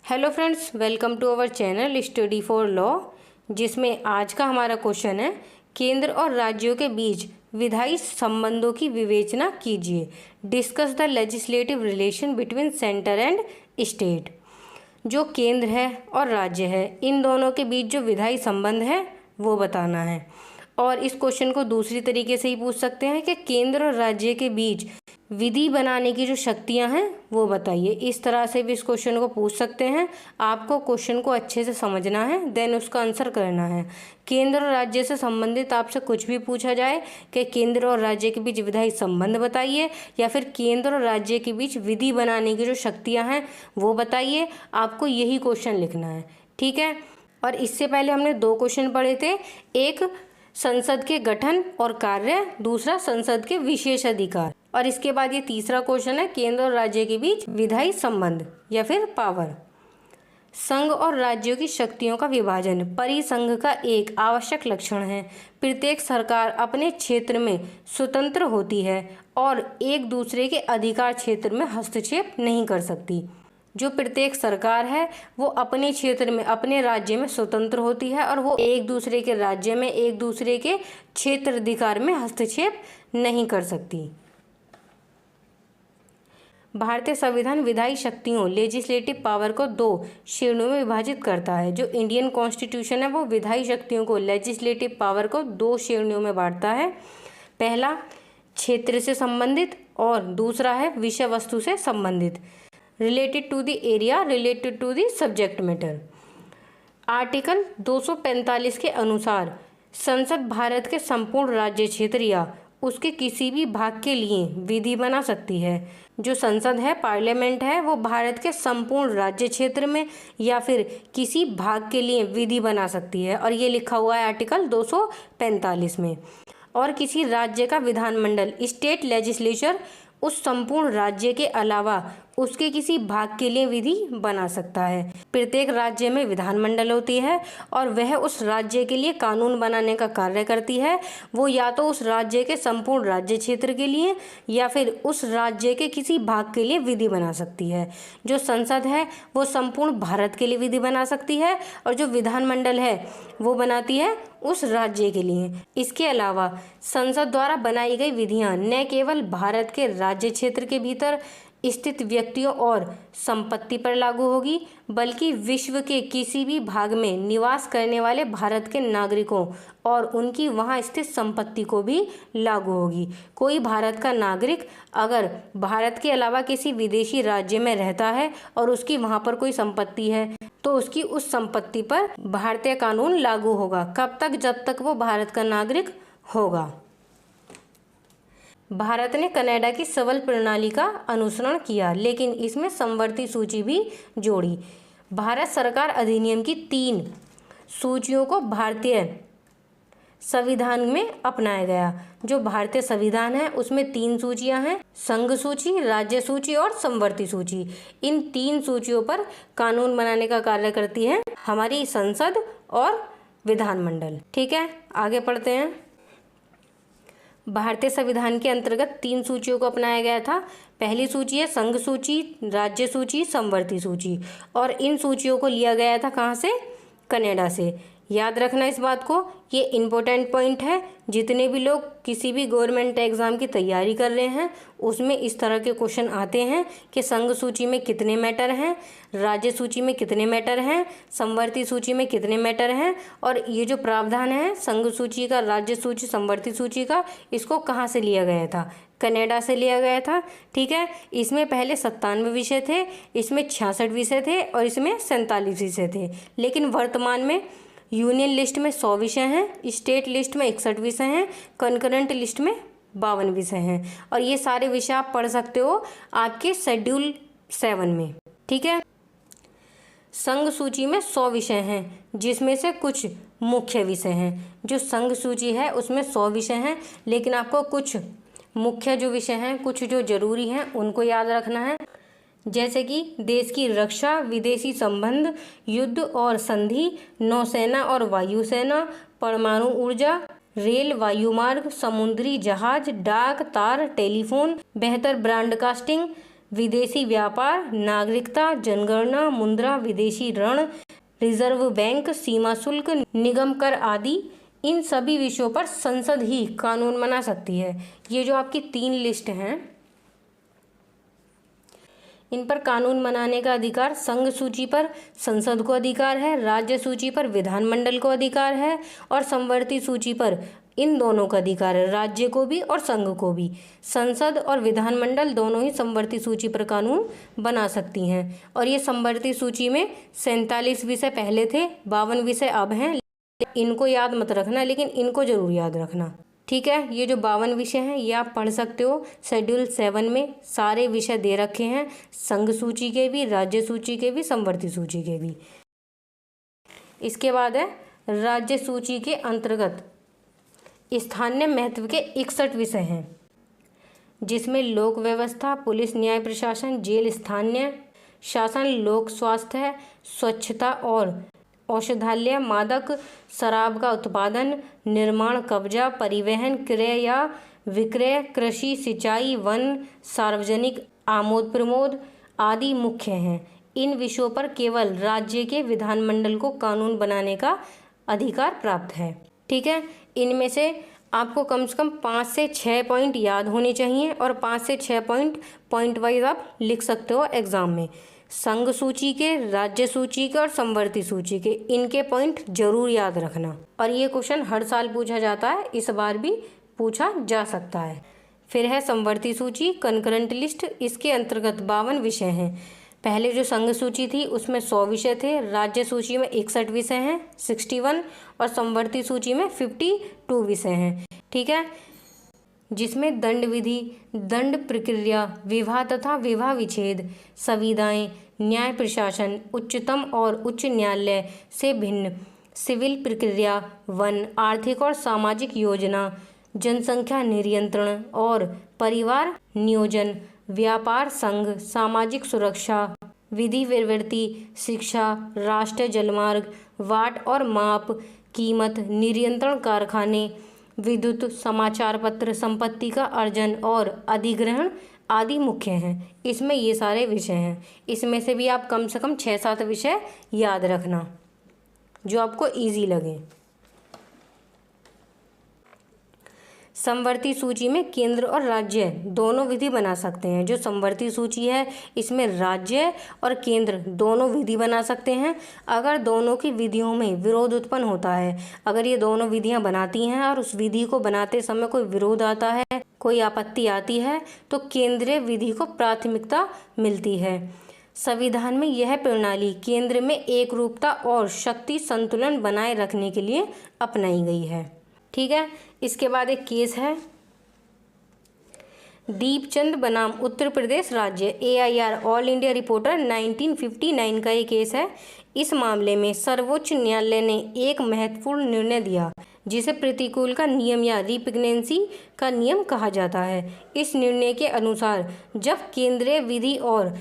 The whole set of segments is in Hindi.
Hello friends, welcome to our channel study for law, जिसमें आज का हमारा क्वेश्चन है केंद्र और राज्यों के बीच विधायी संबंधों की विवेचना कीजिए। Discuss the legislative relation between centre and state. जो केंद्र है और राज्य है, इन दोनों के बीच जो विधायी संबंध है वो बताना है। और इस क्वेश्चन को दूसरी तरीके से ही पूछ सकते हैं कि केंद्र और राज्य के बीच विधि बनाने की जो शक्तियां हैं वो बताइए। इस तरह से भी इस क्वेश्चन को पूछ सकते हैं। आपको क्वेश्चन को अच्छे से समझना है, देन उसका आंसर करना है। केंद्र और राज्य से संबंधित आपसे कुछ भी पूछा जाए कि केंद्र और राज्य के बीच विधायी संबंध बताइए या फिर केंद्र और राज्य के बीच विधि बनाने की जो शक्तियाँ हैं वो बताइए, आपको यही क्वेश्चन लिखना है। ठीक है। और इससे पहले हमने दो क्वेश्चन पढ़े थे, एक संसद के गठन और कार्य, दूसरा संसद के विशेष अधिकार। और इसके बाद ये तीसरा क्वेश्चन है केंद्र और राज्य के बीच विधायी संबंध या फिर पावर। संघ और राज्यों की शक्तियों का विभाजन परिसंघ का एक आवश्यक लक्षण है। प्रत्येक सरकार अपने क्षेत्र में स्वतंत्र होती है और एक दूसरे के अधिकार क्षेत्र में हस्तक्षेप नहीं कर सकती। जो प्रत्येक सरकार है वो अपने क्षेत्र में, अपने राज्य में स्वतंत्र होती है और वो एक दूसरे के राज्य में, एक दूसरे के क्षेत्र अधिकार में हस्तक्षेप नहीं कर सकती। भारतीय संविधान विधायी शक्तियों लेजिस्लेटिव पावर को दो श्रेणियों में विभाजित करता है। जो इंडियन कॉन्स्टिट्यूशन है वो विधायी शक्तियों को, लेजिस्लेटिव पावर को दो श्रेणियों में बांटता है। पहला क्षेत्र से संबंधित और दूसरा है विषय वस्तु से संबंधित। Related to the area, related to the subject matter. Article 245 के अनुसार संसद भारत के संपूर्ण राज्य क्षेत्र या उसके किसी भी भाग के लिए विधि बना सकती है। जो संसद है, पार्लियामेंट है, वो भारत के संपूर्ण राज्य क्षेत्र में या फिर किसी भाग के लिए विधि बना सकती है, और ये लिखा हुआ है आर्टिकल 245 में। और किसी राज्य का विधानमंडल, स्टेट लेजिस्लेचर, उस संपूर्ण राज्य के अलावा उसके किसी भाग के लिए विधि बना सकता है। प्रत्येक राज्य में विधानमंडल होती है और वह उस राज्य के लिए कानून बनाने का कार्य करती है। वो या तो उस राज्य के संपूर्ण राज्य क्षेत्र के लिए या फिर उस राज्य के किसी भाग के लिए विधि बना सकती है। जो संसद है वो संपूर्ण भारत के लिए विधि बना सकती है और जो विधानमंडल है वो बनाती है उस राज्य के लिए। इसके अलावा संसद द्वारा बनाई गई विधियां न केवल भारत के राज्य क्षेत्र के भीतर स्थित व्यक्तियों और संपत्ति पर लागू होगी, बल्कि विश्व के किसी भी भाग में निवास करने वाले भारत के नागरिकों और उनकी वहां स्थित संपत्ति को भी लागू होगी। कोई भारत का नागरिक अगर भारत के अलावा किसी विदेशी राज्य में रहता है और उसकी वहां पर कोई संपत्ति है तो उसकी उस संपत्ति पर भारतीय कानून लागू होगा। कब तक? जब तक वो भारत का नागरिक होगा। भारत ने कनाडा की सबल प्रणाली का अनुसरण किया, लेकिन इसमें समवर्ती सूची भी जोड़ी। भारत सरकार अधिनियम की 3 सूचियों को भारतीय संविधान में अपनाया गया। जो भारतीय संविधान है उसमें 3 सूचियां हैं, संघ सूची, राज्य सूची और समवर्ती सूची। इन 3 सूचियों पर कानून बनाने का कार्य करती है हमारी संसद और विधानमंडल। ठीक है, आगे पढ़ते हैं। भारतीय संविधान के अंतर्गत 3 सूचियों को अपनाया गया था। पहली सूची है संघ सूची, राज्य सूची, समवर्ती सूची, और इन सूचियों को लिया गया था कहाँ से? कनाडा से। याद रखना इस बात को, ये इम्पोर्टेंट पॉइंट है। जितने भी लोग किसी भी गवर्नमेंट एग्ज़ाम की तैयारी कर रहे हैं उसमें इस तरह के क्वेश्चन आते हैं कि संघ सूची में कितने मैटर हैं, राज्य सूची में कितने मैटर हैं, समवर्ती सूची में कितने मैटर हैं, और ये जो प्रावधान है संघ सूची का, राज्य सूची, समवर्ती सूची का, इसको कहाँ से लिया गया था? कनाडा से लिया गया था। ठीक है। इसमें पहले 97 विषय थे, इसमें 66 विषय थे और इसमें 47 विषय थे। लेकिन वर्तमान में यूनियन लिस्ट में 100 विषय हैं, स्टेट लिस्ट में 61 विषय हैं, कंकरेंट लिस्ट में 52 विषय हैं, और ये सारे विषय आप पढ़ सकते हो आपके शेड्यूल 7 में। ठीक है। संघ सूची में 100 विषय हैं जिसमें से कुछ मुख्य विषय हैं। जो संघ सूची है उसमें 100 विषय हैं, लेकिन आपको कुछ मुख्य जो विषय हैं, कुछ जो जरूरी हैं उनको याद रखना है। जैसे कि देश की रक्षा, विदेशी संबंध, युद्ध और संधि, नौसेना और वायुसेना, परमाणु ऊर्जा, रेल, वायुमार्ग, समुद्री जहाज, डाक, तार, टेलीफोन, बेहतर ब्रॉडकास्टिंग, विदेशी व्यापार, नागरिकता, जनगणना, मुद्रा, विदेशी ऋण, रिजर्व बैंक, सीमा शुल्क, निगम कर आदि, इन सभी विषयों पर संसद ही कानून बना सकती है। ये जो आपकी 3 लिस्ट हैं, इन पर कानून बनाने का अधिकार संघ सूची पर संसद को अधिकार है, राज्य सूची पर विधानमंडल को अधिकार है और संवर्ती सूची पर इन दोनों का अधिकार है, राज्य को भी और संघ को भी। संसद और विधानमंडल दोनों ही संवर्ती सूची पर कानून बना सकती हैं। और ये संवर्ती सूची में 47 विषय पहले थे, 52 विषय अब हैं। इनको याद मत रखना, लेकिन इनको जरूर याद रखना, ठीक है। ये जो 52 विषय हैं ये आप पढ़ सकते हो। शेड्यूल 7 में सारे विषय दे रखे हैं, संघ सूची के भी, राज्य सूची के भी, संवर्ती सूची के भी। इसके बाद है राज्य सूची के अंतर्गत स्थानीय महत्व के 61 विषय हैं, जिसमें लोक व्यवस्था, पुलिस, न्याय प्रशासन, जेल, स्थानीय शासन, लोक स्वास्थ्य, स्वच्छता और औषधालय, मादक शराब का उत्पादन, निर्माण, कब्जा, परिवहन, क्रय या विक्रय, कृषि, सिंचाई, वन, सार्वजनिक आमोद प्रमोद आदि मुख्य हैं। इन विषयों पर केवल राज्य के विधानमंडल को कानून बनाने का अधिकार प्राप्त है, ठीक है। इनमें से आपको कम से कम 5 से 6 पॉइंट याद होने चाहिए और 5 से 6 पॉइंट वाइज आप लिख सकते हो एग्जाम में। संघ सूची के, राज्य सूची के और संवर्ती सूची के, इनके पॉइंट जरूर याद रखना। और ये क्वेश्चन हर साल पूछा जाता है, इस बार भी पूछा जा सकता है। फिर है संवर्ती सूची, कंकरेंट लिस्ट। इसके अंतर्गत 52 विषय हैं। पहले जो संघ सूची थी उसमें 100 विषय थे, राज्य सूची में 61 विषय हैं 61 और संवर्ती सूची में 52 विषय हैं, ठीक है। जिसमें दंड विधि, दंड प्रक्रिया, विवाह तथा विवाह विच्छेद, संविदाएं, न्याय प्रशासन, उच्चतम और उच्च न्यायालय से भिन्न, सिविल प्रक्रिया, वन, आर्थिक और सामाजिक योजना, जनसंख्या नियंत्रण और परिवार नियोजन, व्यापार संघ, सामाजिक सुरक्षा, विधि विवृत्ति, शिक्षा, राष्ट्रीय जलमार्ग, वाट और माप, कीमत नियंत्रण, कारखाने, विद्युत, समाचार पत्र, संपत्ति का अर्जन और अधिग्रहण आदि मुख्य हैं। इसमें ये सारे विषय हैं। इसमें से भी आप कम से कम 6-7 विषय याद रखना जो आपको इजी लगे। संवर्ती सूची में केंद्र और राज्य दोनों विधि बना सकते हैं। जो संवर्ती सूची है इसमें राज्य और केंद्र दोनों विधि बना सकते हैं। अगर दोनों की विधियों में विरोध उत्पन्न होता है, अगर ये दोनों विधियां बनाती हैं और उस विधि को बनाते समय कोई विरोध आता है, कोई आपत्ति आती है, तो केंद्रीय विधि को प्राथमिकता मिलती है। संविधान में यह प्रणाली केंद्र में एकरूपता और शक्ति संतुलन बनाए रखने के लिए अपनाई गई है, ठीक है। इसके बाद एक केस है दीपचंद बनाम उत्तर प्रदेश राज्य, AIR ऑल इंडिया रिपोर्टर 1959 का ये केस है। इस मामले में सर्वोच्च न्यायालय ने एक महत्वपूर्ण निर्णय दिया जिसे प्रतिकूल का नियम या रिपिग्नेंसी का नियम कहा जाता है। इस निर्णय के अनुसार जब केंद्रीय विधि और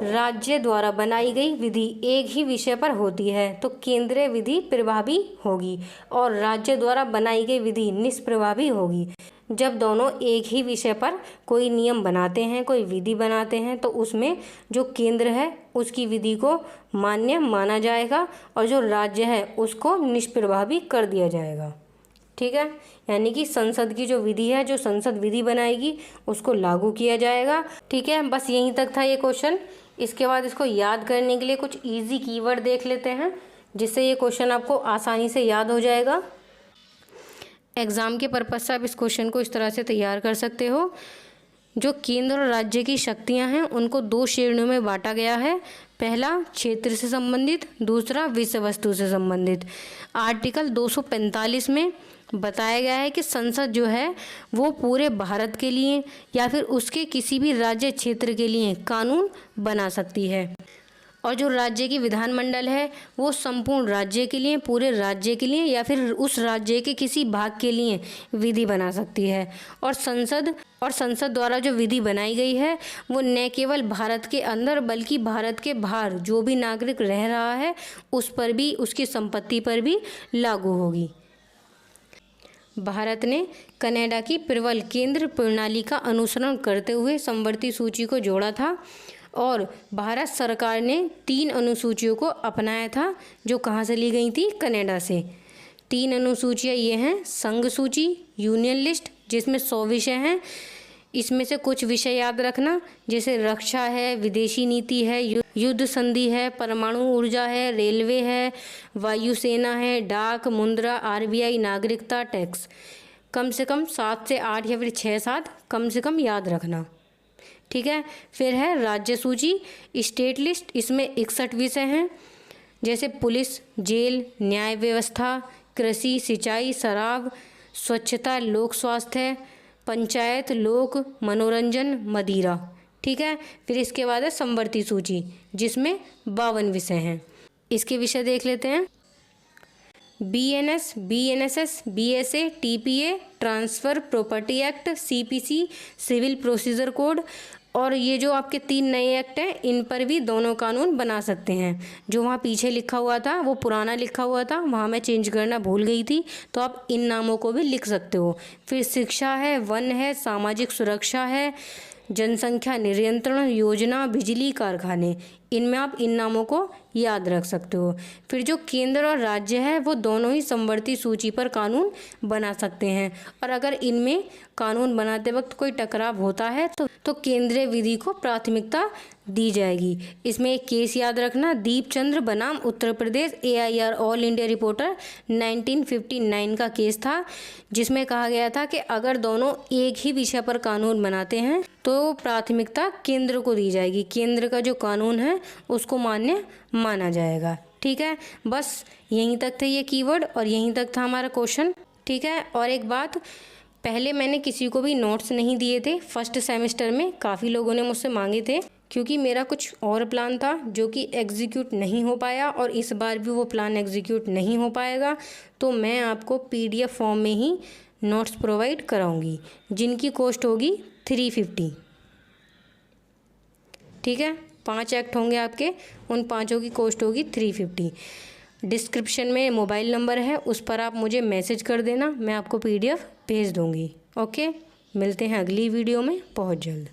राज्य द्वारा बनाई गई विधि एक ही विषय पर होती है तो केंद्रीय विधि प्रभावी होगी और राज्य द्वारा बनाई गई विधि निष्प्रभावी होगी। जब दोनों एक ही विषय पर कोई नियम बनाते हैं, कोई विधि बनाते हैं, तो उसमें जो केंद्र है उसकी विधि को मान्य माना जाएगा और जो राज्य है उसको निष्प्रभावी कर दिया जाएगा, ठीक है। यानी कि संसद की जो विधि है, जो संसद विधि बनाएगी उसको लागू किया जाएगा, ठीक है। बस यहीं तक था ये क्वेश्चन। इसके बाद इसको याद करने के लिए कुछ इजी कीवर्ड देख लेते हैं जिससे ये क्वेश्चन आपको आसानी से याद हो जाएगा। एग्ज़ाम के पर्पज़ से आप इस क्वेश्चन को इस तरह से तैयार कर सकते हो। जो केंद्र और राज्य की शक्तियां हैं उनको 2 श्रेणियों में बांटा गया है। पहला क्षेत्र से संबंधित, दूसरा विषय वस्तु से संबंधित। आर्टिकल 245 में बताया गया है कि संसद जो है वो पूरे भारत के लिए या फिर उसके किसी भी राज्य क्षेत्र के लिए कानून बना सकती है और जो राज्य की विधानमंडल है वो संपूर्ण राज्य के लिए, पूरे राज्य के लिए या फिर उस राज्य के किसी भाग के लिए विधि बना सकती है। और संसद द्वारा जो विधि बनाई गई है वो न केवल भारत के अंदर बल्कि भारत के बाहर जो भी नागरिक रह रहा है उस पर भी, उसकी संपत्ति पर भी लागू होगी। भारत ने कनाडा की प्रबल केंद्र प्रणाली का अनुसरण करते हुए समवर्ती सूची को जोड़ा था और भारत सरकार ने 3 अनुसूचियों को अपनाया था जो कहाँ से ली गई थी, कनाडा से। 3 अनुसूचियाँ ये हैं, संघ सूची, यूनियन लिस्ट जिसमें 100 विषय हैं। इसमें से कुछ विषय याद रखना, जैसे रक्षा है, विदेशी नीति है, युद्ध संधि है, परमाणु ऊर्जा है, रेलवे है, वायुसेना है, डाक, मुद्रा, RBI, नागरिकता, टैक्स। कम से कम 7 से 8 या फिर 6-7 कम से कम याद रखना, ठीक है। फिर है राज्य सूची, स्टेट लिस्ट, इसमें 61 विषय हैं, जैसे पुलिस, जेल, न्याय व्यवस्था, कृषि, सिंचाई, शराब, स्वच्छता, लोक स्वास्थ्य, पंचायत, लोक मनोरंजन, मदिरा, ठीक है। फिर इसके बाद है समवर्ती सूची जिसमें 52 विषय हैं। इसके विषय देख लेते हैं। BNS, BNSS, BSA, TPA, transfer property act, CPC, civil procedure code, और ये जो आपके 3 नए एक्ट हैं इन पर भी दोनों कानून बना सकते हैं। जो वहाँ पीछे लिखा हुआ था वो पुराना लिखा हुआ था, वहाँ मैं चेंज करना भूल गई थी, तो आप इन नामों को भी लिख सकते हो। फिर शिक्षा है, वन है, सामाजिक सुरक्षा है, जनसंख्या नियंत्रण योजना, बिजली कारखाने, इनमें आप इन नामों को याद रख सकते हो। फिर जो केंद्र और राज्य है वो दोनों ही समवर्ती सूची पर कानून बना सकते हैं, और अगर इनमें कानून बनाते वक्त कोई टकराव होता है तो केंद्रीय विधि को प्राथमिकता दी जाएगी। इसमें एक केस याद रखना, दीपचंद्र बनाम Uttar Pradesh, AIR all India reporter 1959 का केस था, जिसमें कहा गया था कि अगर दोनों एक ही विषय पर कानून बनाते हैं तो प्राथमिकता केंद्र को दी जाएगी, केंद्र का जो कानून है उसको मान्य माना जाएगा, ठीक है। बस यहीं तक थे ये कीवर्ड और यहीं तक था हमारा क्वेश्चन, ठीक है। और एक बात, पहले मैंने किसी को भी नोट्स नहीं दिए थे फर्स्ट सेमेस्टर में, काफ़ी लोगों ने मुझसे मांगे थे, क्योंकि मेरा कुछ और प्लान था जो कि एग्जीक्यूट नहीं हो पाया, और इस बार भी वो प्लान एग्जीक्यूट नहीं हो पाएगा। तो मैं आपको PDF फॉर्म में ही नोट्स प्रोवाइड कराऊंगी जिनकी कॉस्ट होगी 350, ठीक है। 5 एक्ट होंगे आपके, उन 5 की कॉस्ट होगी 350। डिस्क्रिप्शन में मोबाइल नंबर है, उस पर आप मुझे मैसेज कर देना, मैं आपको PDF भेज दूँगी। ओके, मिलते हैं अगली वीडियो में बहुत जल्द।